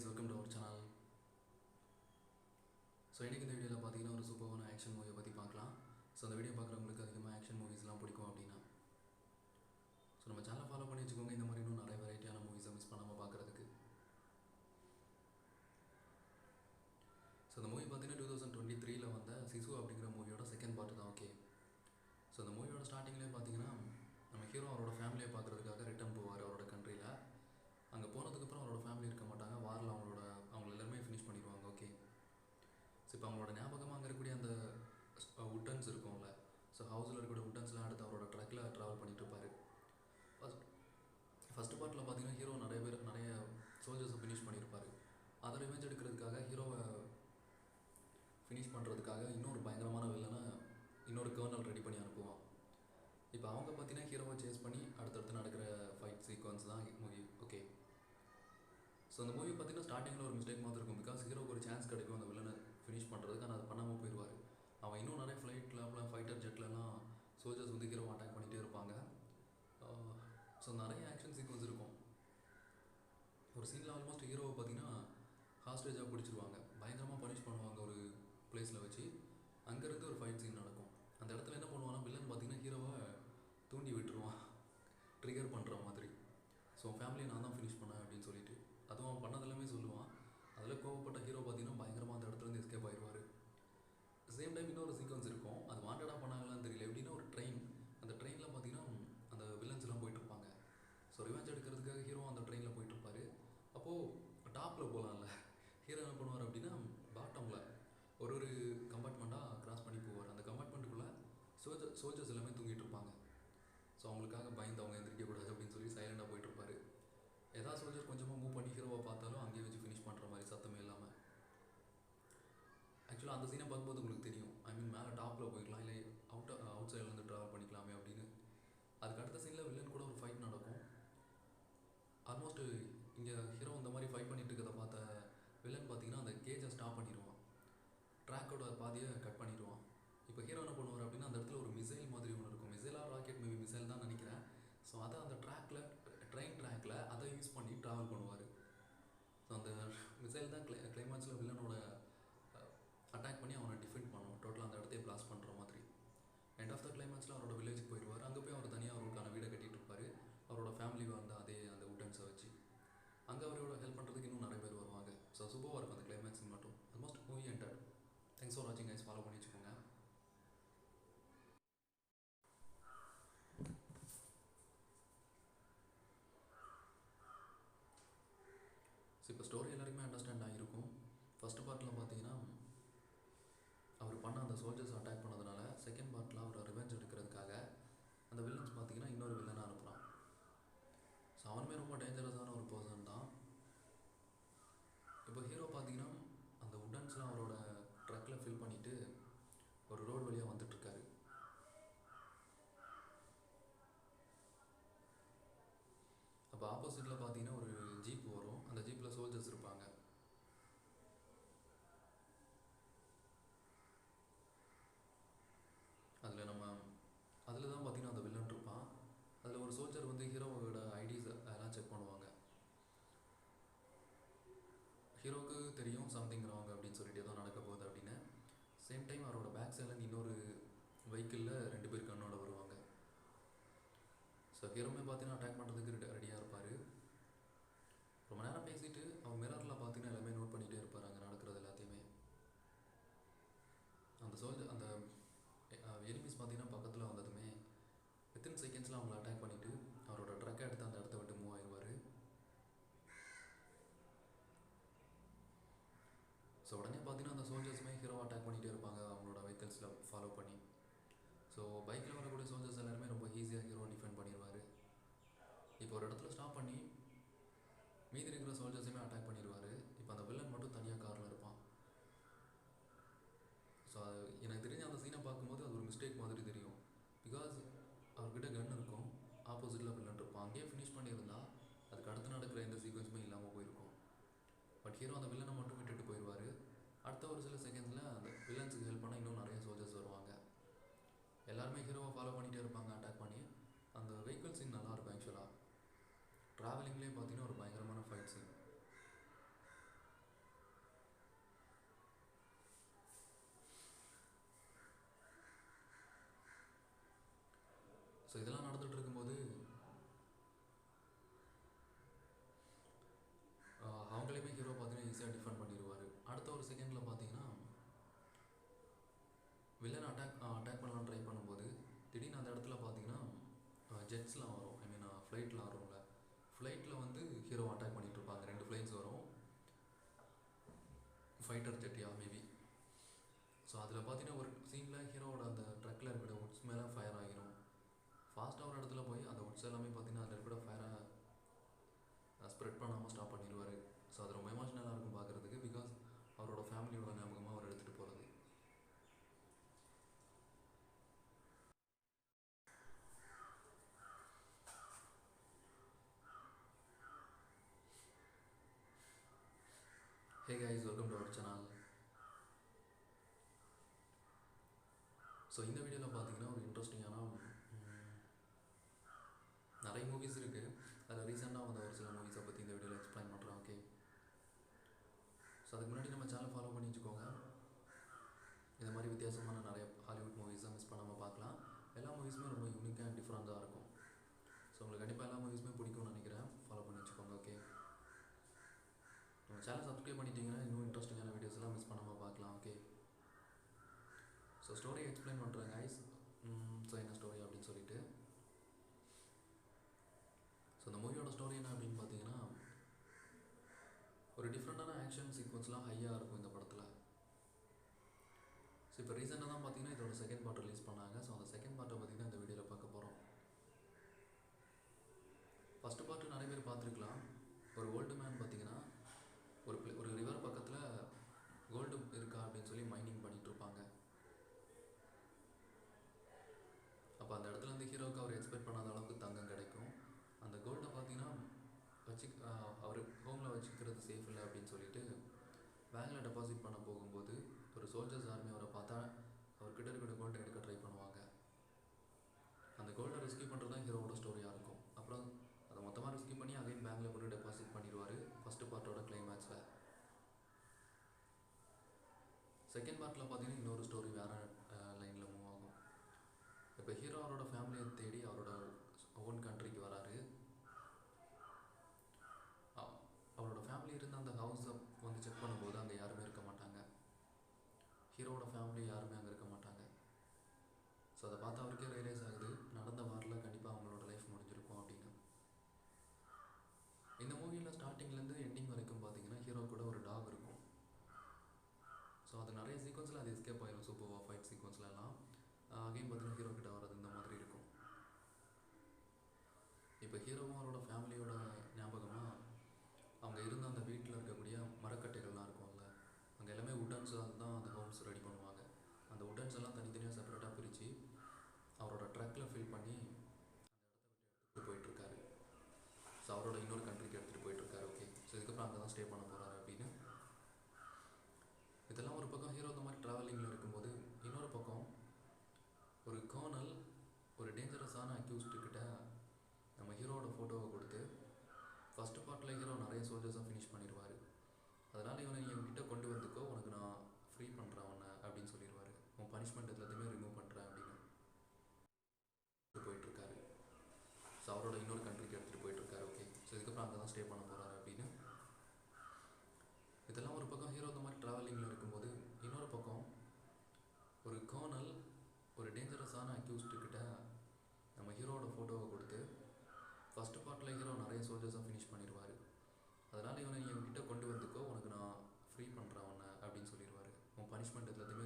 guys, welcome to our channel. So இன்றைக்கி இந்த வீடியோவில் பார்த்தீங்கன்னா ஒரு சூப்பரான ஆக்ஷன் மூவியை பற்றி பார்க்கலாம். ஸோ அந்த வீடியோ பார்க்குறவங்களுக்கு அதிகமாக ஆக்ஷன் மூவிஸ்லாம் பிடிக்கும் அப்படின்னா ஸோ நம்ம சேனலை ஃபாலோ பண்ணி வச்சுக்கோங்க. இந்த மாதிரி இன்னும் நிறைய வெரைட்டியான மூவிஸை மிஸ் பண்ணாமல் பார்க்குறதுக்கு. ஸோ இந்த மூவி பார்த்தீங்கன்னா 2023 வந்த சிசு அப்படிங்கிற மூவியோட செகண்ட் பார்ட் தான். ஓகே, ஸோ இந்த மூவியோட ஸ்டார்டிங்லேயே பார்த்தீங்கன்னா நம்ம ஹீரோ அவரோட ஃபேமிலியை பார்க்குறதுக்காக ரிட்டர்ன் போவார் அவரோட கண்ட்ரியில். அங்கே போனதுக்கப்புறம் அவரோட ஃபேமிலி இருக்க மாட்டாங்க, வாரில் அவங்க எல்லாருமே ஃபினிஷ் பண்ணிடுவாங்க. ஓகே, ஸோ இப்போ அவங்களோட ஞாபகமாக அங்கே இருக்கக்கூடிய அந்த உட்டன்ஸ் இருக்கும்ல, ஸோ ஹவுஸில் இருக்கக்கூடிய உட்டன்ஸ்லாம் எடுத்து அவரோட ட்ரக்கில் ட்ராவல் பண்ணிகிட்டு இருப்பார். ஃபஸ்ட்டு பார்ட்டில் பார்த்தீங்கன்னா ஹீரோ நிறைய சோல்ஜர்ஸை ஃபினிஷ் பண்ணியிருப்பார். அதை ரிவெஞ்ச் எடுக்கிறதுக்காக ஹீரோவை ஃபினிஷ் பண்ணுறதுக்காக இன்னொரு பயங்கரமான வில்லனை இன்னொரு கர்னல் ரெடி பண்ணி அனுப்புவான். இப்போ அவங்க பார்த்தீங்கன்னா ஹீரோவை சேஸ் பண்ணி அடுத்தடுத்து நடக்கிற ஃபைட் சீக்வன்ஸ் தான் மூவி. ஓகே, ஸோ அந்த மூவி பார்த்தீங்கன்னா ஸ்டார்டிங்கில் ஒரு மிஸ்டேக் மாதிரி இருக்கும். பிகாஸ் ஹீரோக்கு ஒரு சான்ஸ் கிடைக்கும் அந்த வில்லனை ஃபினிஷ் பண்ணுறதுக்கு, ஆனால் அது பண்ணாமல் போயிடுவார். அவன் இன்னும் நிறைய ஃப்ளைட்டில் ஃபைட்டர் ஜெட்லலாம் சோல்ஜர்ஸ் வந்து ஹீரோவை அட்டாக் பண்ணிகிட்டே இருப்பாங்க. ஸோ நிறைய ஆக்ஷன் சீக்வன்ஸ் இருக்கும். ஒரு சீனில் ஆல்மோஸ்ட் ஹீரோவை பார்த்தீங்கன்னா ஹாஸ்டேஜாக பிடிச்சிருவாங்க, பயங்கரமாக பனிஷ் பண்ணுவாங்க ஒரு பிளேஸில் வச்சு. அங்கேருந்து ஒரு ஃபைட் சீன் நடக்கும். அந்த இடத்துல என்ன பண்ணுவான்னா வில்லன் பார்த்தீங்கன்னா ஹீரோவை தூண்டி விட்டுருவான், ட்ரிகர் பண்ணுற மாதிரி. ஸோ ஃபேமிலியை நான் தான் ஃபினிஷ் பண்ணேன் அப்படின்னு சொல்லிட்டு அதுவும் அவன் பண்ணதெல்லாமே சொல்லுவான். அதில் கோவப்பட்ட ஹீரோ பார்த்தீங்கன்னா பயங்கரமாக அந்த இடத்துலேருந்து எஸ்கேப் ஆயிடுவார். சேம் டைம் இன்னொரு சீக்வன்ஸ் இருக்கும், அது வாண்டடாக பண்ணாங்களான்னு தெரியல. எப்படின்னா ஒரு ட்ரெயின், அந்த ட்ரெயினில் பார்த்தீங்கன்னா அந்த வில்லன்ஸ்லாம் போயிட்டுருப்பாங்க. ஸோ ரிவெஞ்ச் எடுக்கிறதுக்காக ஹீரோ அந்த ட்ரெயினில் போயிட்டுருப்பார். அப்போது டாப்பில் போகலாம்ல, ஹீரோ என்ன பண்ணுவார் அப்படின்னா பாட்டமில் ஒரு கம்பார்ட்மெண்ட்டாக கிராஸ் பண்ணி போவார். அந்த கம்பார்ட்மெண்ட்டுக்குள்ளே சோல்ஜர்ஸ் எல்லாமே தூங்கிட்டு இருப்பாங்க. ஸோ அவங்களுக்காக பயந்து அவங்க எந்திரிக்கக்கூடாது அப்படின்னு சொல்லி சைலண்டாக போயிட்டுருப்பாரு. ஏதாவது சோல்ஜர் கொஞ்சமாக மூவ் பண்ணி ஹீரோவை பார்த்தாலும் அங்கேயே வச்சு ஃபினிஷ் பண்ணுற மாதிரி சத்தமே இல்லாமல். ஆக்சுவலாக அந்த சீனை பார்க்கும்போது உங்களுக்கு தெரியும், ஐ மீன் மேலே டாப்பில் போய்க்கலாம், இல்லை அவுட் சைட்லேருந்து ட்ராவல் பண்ணிக்கலாமே அப்படின்னு. அதுக்கு அடுத்த சீனில் வில்லன் கூட ஒரு ஃபைட் நடக்கும். ஆல்மோஸ்ட் இங்கே ஹீரோ இந்த மாதிரி ஃபைட் பண்ணிட்டு இருக்கிறத பார்த்த வில்லன் பார்த்தீங்கன்னா அந்த கேஜை ஸ்டாப் பண்ணிடுவான், ட்ராக்கோட பாதியை கட் பண்ணிடுவான். இப்போ ஹீரோ என்ன பண்ணுவார் அப்படின்னா அந்த இடத்துல ஒரு மிசைல் மாதிரி ஒன்று இருக்கும், மிசைலாக ராக்கெட் மேபி மிசைல் தான் நினைக்கிறேன். ஸோ அதை அந்த ட்ரெயின் ட்ராக்கில் அதை யூஸ் பண்ணி ட்ராவல் பண்ணுவார். ஸோ அந்த மிசைல் தான் கிளைமேக்ஸில் வில்லனோட அட்டாக் பண்ணி அவனை டிஃபெண்ட் பண்ணும், டோட்டலாக அந்த இடத்தையே பிளாஸ்ட் பண்ணுற மாதிரி. எண்ட் ஆஃப் த கிளைமேக்ஸில் அவரோட வில்லேஜுக்கு போயிடுவார். அங்கே போய் அவர் தனியாக அவருக்கான வீடை கட்டிகிட்டு இருப்பார். அவரோட ஃபேமிலி வந்து அந்த உட்டன்ஸை வச்சு அங்கே அவரோட ஹெல்ப் பண்ணுறதுக்கு இன்னும் நிறைய பேர் வருவாங்க. ஸோ சூப்பராக இருக்கும் அந்த கிளைமேக்ஸ் மட்டும். Almost movie entered. Thanks for வாட்சிங் கைஸ், ஃபாலோ பண்ணி வச்சுக்கோங்க. ஸோ இப்போ ஸ்டோரி எல்லாருக்குமே அண்டர்ஸ்டாண்ட் ஆகிருக்கும். ஃபஸ்ட்டு பார்ட்டில் பார்த்தீங்கன்னா அவர் பண்ண அந்த சோல்ஜர்ஸ் அட்டாக் பண்ணதுனால செகண்ட் பார்ட்டில் அவர் ரிவெஞ்ச் எடுக்கிறதுக்காக அந்த வில்லன்ஸ் பார்த்தீங்கன்னா இன்னொரு வில்லனை அனுப்புகிறான். ஸோ அவனுமே ரொம்ப டேஞ்சரஸான ஒரு பர்சன் தான். இப்போ ஹீரோ பார்த்தீங்கன்னா அந்த உட்டன்ஸ்லாம் அவரோட ட்ரக்கில் ஃபில் பண்ணிவிட்டு ஒரு ரோடு வழியாக வந்துட்டுருக்காரு. அப்போ ஆப்போசிட்டில் பார்த்தீங்கன்னா ஒரு ஜீப் வரும், அந்த ஜீப்பில் சோல்ஜர்ஸ் இருப்பாங்க. அதில் தான் பார்த்தீங்கன்னா அந்த வில்லன் இருப்பான். அதில் ஒரு சோல்ஜர் வந்து ஹீரோவோட ஐடிஸ் அதெல்லாம் செக் பண்ணுவாங்க. ஹீரோவுக்கு தெரியும் சம்திங் ராங் அப்படின்னு சொல்லிட்டு ஏதோ நடக்க போகுது அப்படின்னு. சேம் டைம் அவரோட பேக் சைட்லேருந்து இன்னொரு வெஹிக்கிளில் 2 பேர் கண்ணோட வருவாங்க. ஸோ ஹீரோமே பார்த்தீங்கன்னா அட்டாக் பண்ணுறதுக்கு ரெடியாக இருப்பார். ரொம்ப நேரம் பேசிவிட்டு அவர் மிரரில் பார்த்தீங்கன்னா எல்லாமே நோட் பண்ணிகிட்டே இருப்பார் அங்கே நடக்கிறது எல்லாத்தையுமே. அந்த எனிமீஸ் பார்த்தீங்கன்னா பக்கத்தில் வந்ததுமே வித்தின் செகண்ட்ஸில் அவங்கள அட்டாக் பண்ணிவிட்டு அவரோட ட்ரக்கை எடுத்து அந்த இடத்த விட்டு மூவ் ஆயிடுவார். ஸோ உடனே பார்த்தீங்கன்னா அந்த சோல்ஜர்ஸுமே ஹீரோவை அட்டாக் பண்ணிகிட்டே இருப்பாங்க அவங்களோட வெஹிக்கிள்ஸில் ஃபாலோ பண்ணி. ஸோ பைக்கில் வரக்கூடிய சோல்ஜர்ஸ் எல்லாருமே ரொம்ப ஈஸியாக ஹீரோ டிஃபெண்ட் பண்ணிடுவார். இப்போ ஒரு இடத்துல ஸ்டாப் பண்ணி மீதி இருக்கிற சோல்ஜர்ஸுமே அட்டாக் பண்ணிடுவார். இப்போ அந்த வில்லன் மட்டும் தனியாக காரில் இருப்பான். ஸோ எனக்கு தெரிஞ்ச அந்த சீனை பார்க்கும்போது அது ஒரு மிஸ்டேக் மாதிரி தெரியும். பிகாஸ் அவர்கிட்ட கன் இருக்கும், ஆப்போசிட்டில் வில்லன் இருப்பான். அங்கேயே ஃபினிஷ் பண்ணியிருந்தால் அதுக்கு அடுத்து நடக்கிற எந்த சீக்வன்ஸுமே இல்லாமல் போயிருக்கும். பட் ஹீரோ அந்த வில்லனை மட்டும் விட்டுட்டு போயிடுவார். அடுத்த ஒரு சில செகண்ட்ஸில் அந்த வில்லன்ஸுக்கு ஹெல்ப் பண்ண இன்னும் நிறைய சோல்ஜர்ஸ் வருவாங்க. எல்லாருமே ஹீரோவை ஃபாலோ பண்ணிகிட்டே இருப்பாங்க அட்டாக் பண்ணி. அந்த வெஹிக்கிள் சீன் நல்லாயிருக்கும். ஆக்சுவலாக ட்ராவலிங்லேயே பார்த்தீங்கன்னா ஒரு பயங்கரமான ஃபைட் சீன். ஜெட்ஸ்லாம் வரும், ஐ மீன் ஃப்ளைட்லாம் வரும்ல, ஃப்ளைட்டில் வந்து ஹீரோ அட்டாக் பண்ணிகிட்டு இருப்பாங்க. 2 ஃப்ளைட்ஸ் வரும், ஃபைட்டர் ஜெட்டியா மேபி. ஸோ அதில் பார்த்தீங்கன்னா ஒரு சீனில் ஹீரோவோட அந்த ட்ரக்கில் இருக்கிற உட்ஸ் மேலே ஃபயர் ஆகிரும். ஃபாஸ்ட்டாக ஒரு இடத்துல போய் அந்த உட்ஸ் எல்லாமே பார்த்தீங்கன்னா அதில் இருக்கிற ஃபயரை ஸ்ப்ரெட் பண்ணாமல் ஸ்டாப் பண்ணிடுவார். ஸோ அது ரொம்ப எமோஷ்னலாக இருக்கும் பார்க்குறதுக்கு, பிகாஸ் அவரோட ஃபேமிலியோட ஞாபகமாக அவர் எடுத்துகிட்டு போகிறது. Hey guys, welcome to our channel. So இந்த வீடியோவில் பார்த்தீங்கன்னா ஒரு இன்ட்ரெஸ்டிங்கான நிறைய மூவிஸ் இருக்குது. அதில் ரீசெண்டாக வந்த ஒரு சில மூவிஸை பற்றி இந்த வீடியோவில் எக்ஸ்பிளைன் பண்ணுறேன். ஓகே, ஸோ அதுக்கு முன்னாடி நம்ம சேனல் ஃபாலோ பண்ணி வச்சுக்கோங்க. இந்த மாதிரி வித்தியாசமான நிறைய ஹாலிவுட் மூவிஸை மிஸ் பண்ணாமல் பார்க்கலாம். எல்லா மூவிஸுமே ரொம்ப யூனிக்காக அண்ட் டிஃப்ரெண்ட்டாக இருக்கும். ஸோ உங்களுக்கு கண்டிப்பாக எல்லா மூவிஸுமே பிடிக்கும்னு நினைக்கிறேன். ஃபாலோ பண்ணி வச்சுக்கோங்க. ஓகே, நம்ம சேனல் சப்ஸ்கிரைப் பண்ணிட்டீங்கன்னா இன்னும் இன்ட்ரெஸ்டிங்கான வீடியோஸ்லாம் மிஸ் பண்ணாமல் பார்க்கலாம். ஓகே, ஸோ ஸ்டோரி எக்ஸ்பிளைன் பண்ணுறேன் கைஸ். ஸோ என்ன ஸ்டோரி அப்படின்னு சொல்லிட்டு, ஸோ இந்த மூவியோட ஸ்டோரி என்ன அப்படின்னு பார்த்தீங்கன்னா, ஒரு டிஃப்ரெண்ட்டான ஆக்ஷன் சீக்வன்ஸ்லாம் ஹையாக இருக்கும் இந்த படத்தில். ஸோ இப்போ ரீசெண்டாக தான் பார்த்தீங்கன்னா இதோட செகண்ட் பார்ட் ரிலீஸ் பண்ணாங்க. ஸோ அந்த செகண்ட் பார்ட்டை பற்றி தான் இந்த வீடியோவில் பார்க்க போகிறோம். ஃபஸ்ட்டு பார்ட்டு நிறைய பேர் பார்த்துருக்கலாம். ஒரு ஓல்டு மேன் பார்த்தீங்கன்னா ஒரு ரிவர் பக்கத்தில் கோல்டு இருக்கா அப்படின்னு சொல்லி மைனிங் பண்ணிகிட்டு இருப்பாங்க. அப்போ அந்த இடத்துல இருந்து ஹீரோவுக்கு அவர் எக்ஸ்பெக்ட் பண்ணாத அளவுக்கு தங்கம் கிடைக்கும். அந்த கோல்டை பார்த்தீங்கன்னா அவர் ஹோமில் வச்சுக்கிறது சேஃப் இல்லை அப்படின்னு சொல்லிட்டு பேங்கில் டெபாசிட் பண்ண போகும்போது ஒரு சோல்ஜர்ஸ் ஆர்மி அவரை பார்த்தா அவர்கிட்ட இருக்கிற கோல்டை எடுக்க ட்ரை பண்ணுவாங்க. அந்த கோல்டை ரெஸ்கியூ பண்ணுறது தான் ஹீரோவோட ஸ்டோரியாக இருக்கும். அப்புறம் அதை மொத்தமாக ரெஸ்கியூ பண்ணி அகைன் பேங்கில் கொண்டு டெபாசிட் பண்ணிடுவார் ஃபஸ்ட்டு பார்ட்டோட கிளைமேக்ஸில். செகண்ட் பார்ட்டில் பார்த்தீங்கன்னா இன்னொரு ஸ்டோரி வேறு லைனில் மூவ் ஆகும். இப்போ ஹீரோ அவரோட ஃபேமிலியை தேடி அவரோட ஓன் கண்ட்ரிக்கு வராரு. அவரோட ஃபேமிலி இருந்த அந்த ஹவுஸை வந்து செக் பண்ணும்போது அங்கே யாருமே இருக்க மாட்டாங்க. ஹீரோவோட ஃபேமிலி யாருமே அங்கே இருக்க மாட்டாங்க. ஸோ அதை பார்த்து அவருக்கே ரியலைஸ் ஆகுது, நடந்த வாரில் கண்டிப்பாக அவங்களோட லைஃப் முடிஞ்சிருக்கும் அப்படின்னு. இந்த மூவியில் ஸ்டார்டிங்லேருந்து எண்டிங் வரைக்கும் பார்த்தீங்கன்னா ஹீரோ கூட ஒரு டாக் இருக்கும். ஸோ அது நிறைய சீக்வன்ஸில் அது எஸ்கேப் ஆயிடும். சூப்பர் ஃபைட் சீக்வன்ஸ்லாம் அகைன் பார்த்தீங்கன்னா ஹீரோ கிட்ட வர்றது இந்த மாதிரி இருக்கும். இப்போ ஹீரோவும் அவரோட ஃபேமிலியோட ஞாபகமாக அவங்க இருந்த அந்த வீட்டில் இருக்கக்கூடிய மரக்கட்டைகள்லாம் இருக்கும்ல, அங்கே எல்லாமே உட்டன்ஸாக தான் அந்த ஹோம்ஸ் ரெடி பண்ணுவாங்க. அந்த உட்டன்ஸ் எல்லாம் தனித்தனியாக செப்பரேட்டாக பிரித்து அவரோட ட்ரக்கில் ஃபில் பண்ணி அந்த இடத்த விட்டு எடுத்துகிட்டு போயிட்டுருக்காரு. ஸோ அவரோட இன்னொரு கண்ட்ரிக்கு எடுத்துகிட்டு போயிட்டுருக்காரு. ஓகே, ஸோ இதுக்கப்புறம் அங்கே தான் ஸ்டே பண்ண போகிறாரு அப்படின்னு. இதெல்லாம் ஒரு பக்கம் ஹீரோ இந்த மாதிரி ட்ராவலிங்கில் இருக்கும்போது, இன்னொரு பக்கம் ஒரு கர்னல் ஒரு டேஞ்சரஸான அக்யூஸ்டுக்கிட்ட நம்ம ஹீரோவோட ஃபோட்டோவை கொடுத்து, ஃபஸ்ட்டு பார்ட்டில் ஹீரோ நிறைய சோல்ஜர்ஸாக ஃபினிஷ் பண்ணிடுவார். அதனால் இவனை என்கிட்ட கொண்டு வந்துக்கோ, உனக்கு நான் ஃப்ரீ பண்ணுறேன் உன்னை அப்படின்னு சொல்லிடுவார். உன் பனிஷ்மெண்ட் எல்லாத்தையுமே ரிமூவ் பண்ணுறேன் அப்படின்னு போயிட்டுருக்காரு. ஸோ அவரோட இன்னொரு கண்ட்ரிக்கு எடுத்துகிட்டு போயிட்டுருக்காரு. ஓகே, ஸோ இதுக்கப்புறம் அங்கே தான் ஸ்டே பண்ண போகிறாரு அப்படின்னு. இதெல்லாம் ஒரு பக்கம் ஹீரோ இந்த மாதிரி ட்ராவலிங்கில் இருக்கும்போது, இன்னொரு பக்கம் ஒரு கர்னல் ஒரு டேஞ்சரஸான அக்யூஸ்டுக்கிட்ட நம்ம ஹீரோவோட ஃபோட்டோவை கொடுத்து, ஃபஸ்ட்டு பார்ட்டில் ஹீரோ நிறைய சோல்ஜர்ஸாக ஃபினிஷ் பண்ணிடுவார். அதனால் இவனை என்கிட்ட கொண்டு வந்துக்கோ, உனக்கு நான் ஃப்ரீ பண்ணுறேன் உன்னை அப்படின்னு சொல்லிடுவார். உன் பனிஷ்மெண்ட் எல்லாத்தையுமே